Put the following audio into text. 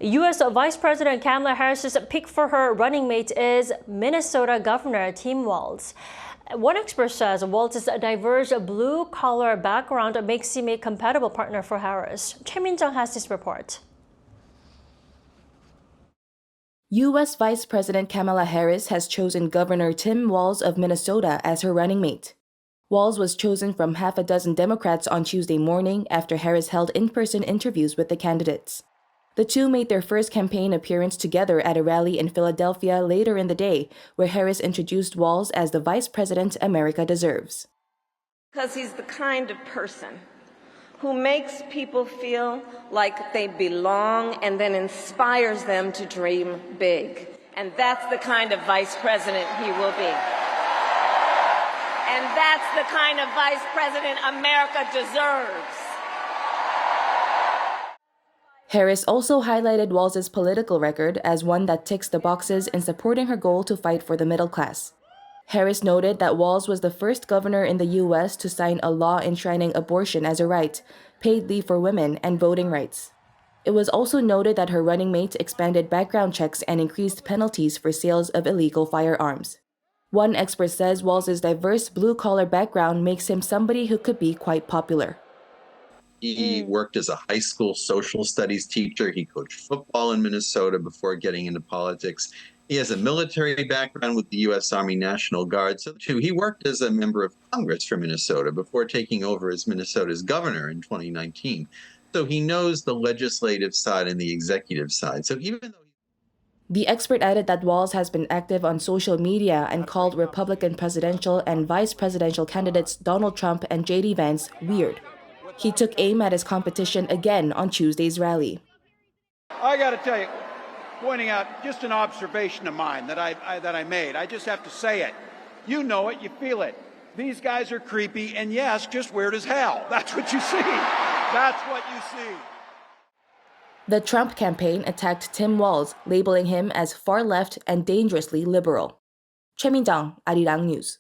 U.S. Vice President Kamala Harris's pick for her running mate is Minnesota Governor Tim Walz. One expert says Walz's diverse blue-collar background makes him a compatible partner for Harris. Choi Min-jung has this report. U.S. Vice President Kamala Harris has chosen Governor Tim Walz of Minnesota as her running mate. Walz was chosen from half a dozen Democrats on Tuesday morning after Harris held in-person interviews with the candidates. The two made their first campaign appearance together at a rally in Philadelphia later in the day, where Harris introduced Walz as the vice president America deserves. Because he's the kind of person who makes people feel like they belong and then inspires them to dream big. And that's the kind of vice president he will be. And that's the kind of vice president America deserves. Harris also highlighted Walz's political record as one that ticks the boxes in supporting her goal to fight for the middle class. Harris noted that Walz was the first governor in the U.S. to sign a law enshrining abortion as a right, paid leave for women, and voting rights. It was also noted that her running mate expanded background checks and increased penalties for sales of illegal firearms. One expert says Walz's diverse blue-collar background makes him somebody who could be quite popular. He worked as a high school social studies teacher. He coached football in Minnesota before getting into politics. He has a military background with the U.S. Army National Guard. So, too, he worked as a member of Congress for Minnesota before taking over as Minnesota's governor in 2019. So he knows the legislative side and the executive side. So even though The expert added that Walz has been active on social media and called Republican presidential and vice presidential candidates Donald Trump and J.D. Vance weird. He took aim at his competition again on Tuesday's rally. I got to tell you, pointing out just an observation of mine that I made. I just have to say it. You know it, you feel it. These guys are creepy and yes, just weird as hell. That's what you see. That's what you see. The Trump campaign attacked Tim Walz, labeling him as far left and dangerously liberal. Choi Min-jung, Arirang News.